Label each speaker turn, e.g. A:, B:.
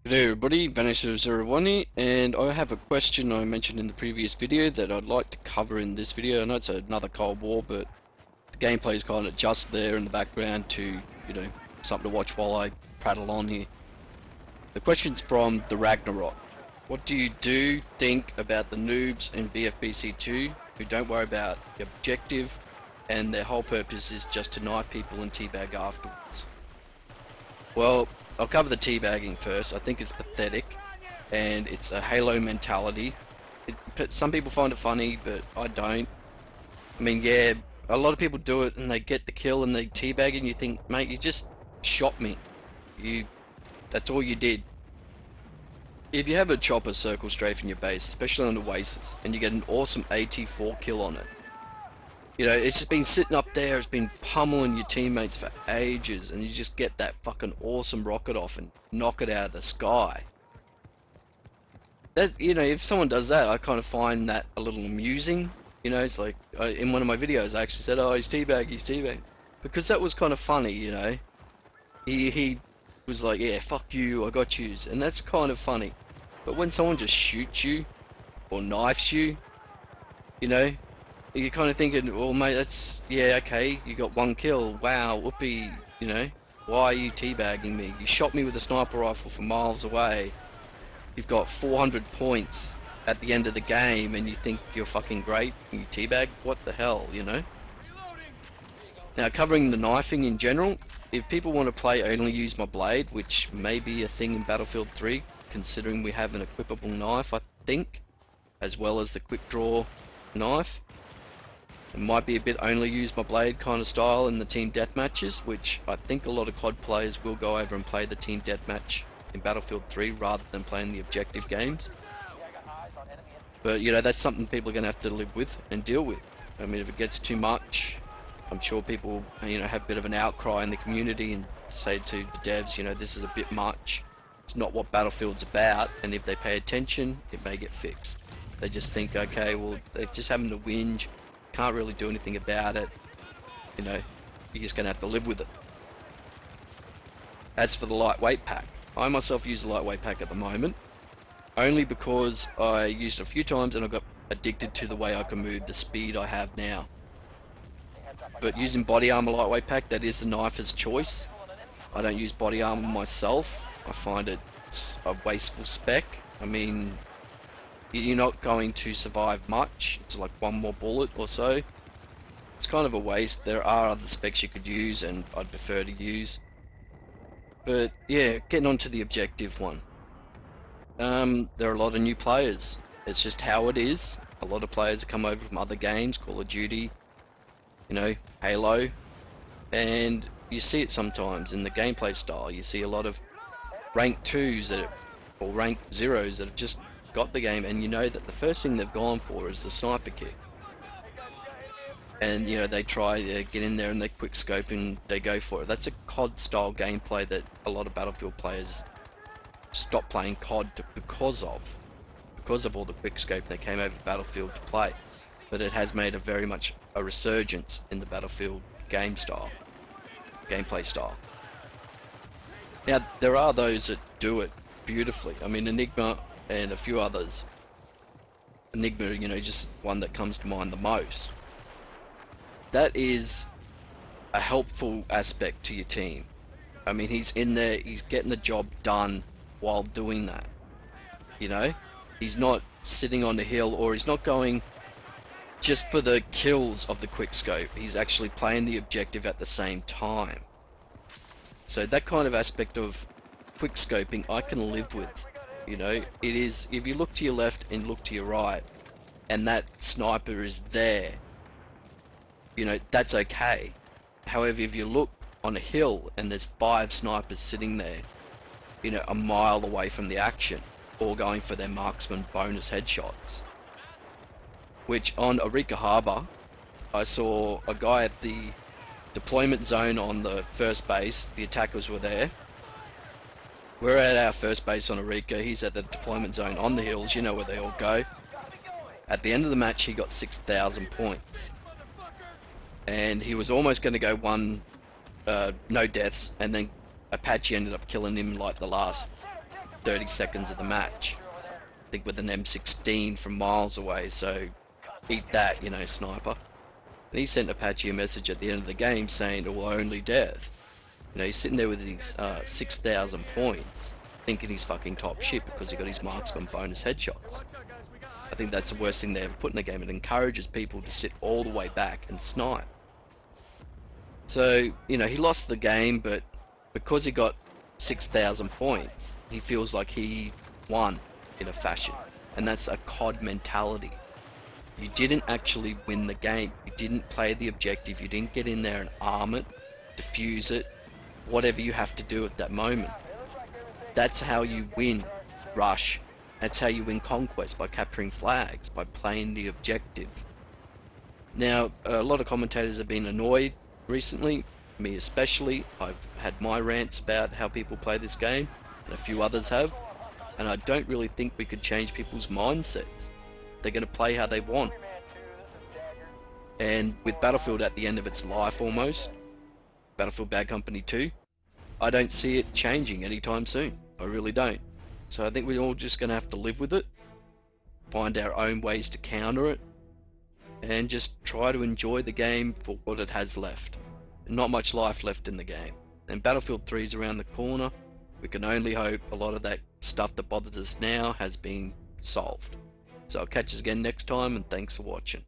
A: Good day everybody, Vanisher01, and I have a question I mentioned in the previous video that I'd like to cover in this video. I know it's another Cold War, but the gameplay is kind of just there in the background to, something to watch while I prattle on here. The question's from the Ragnarok. What do you think about the noobs in BFBC2 who don't worry about the objective and their whole purpose is just to knife people and teabag afterwards? Well, I'll cover the teabagging first. I think it's pathetic, and it's a Halo mentality. Some people find it funny, but I don't. I mean, yeah, a lot of people do it, and they get the kill, and they teabag, and you think, mate, you just shot me. That's all you did. If you have a chopper circle strafe in your base, especially on the Oasis, and you get an awesome AT4 kill on it, it's just been sitting up there, it's been pummeling your teammates for ages, and you just get that fucking awesome rocket off and knock it out of the sky. That, if someone does that, I kind of find that a little amusing. It's like, in one of my videos I actually said, oh, he's teabag, because that was kind of funny, He was like, yeah, fuck you, I got yous, and that's kind of funny. But when someone just shoots you, or knifes you, you're kind of thinking, well, mate, that's, yeah, okay, you got one kill, wow, whoopee, why are you teabagging me? You shot me with a sniper rifle from miles away, you've got 400 points at the end of the game, and you think you're fucking great, and you teabag? What the hell, Now, covering the knifing in general, if people want to play only use my blade, which may be a thing in Battlefield 3, considering we have an equipable knife, I think, as well as the quick draw knife. It might be a bit only use my blade kind of style in the team deathmatches, which I think a lot of COD players will go over and play the team deathmatch in Battlefield 3 rather than playing the objective games. But that's something people are going to have to live with and deal with. I mean, if it gets too much, I'm sure people have a bit of an outcry in the community and say to the devs, this is a bit much. It's not what Battlefield's about, and if they pay attention, it may get fixed. They just think, okay, well, they're just having to whinge. Can't really do anything about it. You're just going to have to live with it. As for the lightweight pack, I myself use the lightweight pack at the moment, only because I used it a few times and I got addicted to the way I can move, the speed I have now. But using body armor lightweight pack, that is the knifer's choice. I don't use body armor myself. I find it a wasteful spec. I mean, you're not going to survive much. It's like one more bullet or so. It's kind of a waste. There are other specs you could use and I'd prefer to use. But yeah, getting on to the objective one. There are a lot of new players. It's just how it is. A lot of players come over from other games, Call of Duty, Halo, and you see it sometimes in the gameplay style. You see a lot of rank 2s or rank 0s that have just got the game, and that the first thing they've gone for is the sniper kick. And they try to get in there and they quick scope and they go for it. That's a COD style gameplay that a lot of Battlefield players stopped playing COD because of all the quick scope. They came over to Battlefield to play, but it has made very much a resurgence in the Battlefield gameplay style. Now, there are those that do it beautifully. I mean, Enigma and a few others. Enigma, just one that comes to mind the most. That is a helpful aspect to your team. I mean, he's in there, he's getting the job done while doing that. He's not sitting on the hill, or he's not going just for the kills of the quickscope. He's actually playing the objective at the same time. So that kind of aspect of quickscoping I can live with. It is, if you look to your left and look to your right and that sniper is there, that's okay. However, if you look on a hill and there's 5 snipers sitting there, a mile away from the action, all going for their marksman bonus headshots, which on Arica Harbour, I saw a guy at the deployment zone on the first base. The attackers were there. We're at our first base on Arica, he's at the deployment zone on the hills, where they all go. At the end of the match he got 6,000 points. And he was almost going to go no deaths, and then Apache ended up killing him like the last 30 seconds of the match. I think with an M16 from miles away, so eat that, you know, sniper. And he sent Apache a message at the end of the game saying, "Oh, only death." You know, he's sitting there with his 6,000 points, thinking he's fucking top shit because he got his marksman bonus headshots. I think that's the worst thing they ever put in the game. It encourages people to sit all the way back and snipe. So, you know, he lost the game, but because he got 6,000 points, he feels like he won in a fashion. And that's a COD mentality. You didn't actually win the game. You didn't play the objective. You didn't get in there and arm it, defuse it, whatever you have to do at that moment. That's how you win Rush. That's how you win Conquest, by capturing flags, by playing the objective. Now, a lot of commentators have been annoyed recently, me especially. I've had my rants about how people play this game, and a few others have, and I don't really think we could change people's mindsets. They're going to play how they want. And with Battlefield at the end of its life almost, Battlefield Bad Company 2, I don't see it changing anytime soon. I really don't. So I think we're all just going to have to live with it, find our own ways to counter it, and just try to enjoy the game for what it has left. Not much life left in the game. And Battlefield 3 is around the corner. We can only hope a lot of that stuff that bothers us now has been solved. So I'll catch us again next time, and thanks for watching.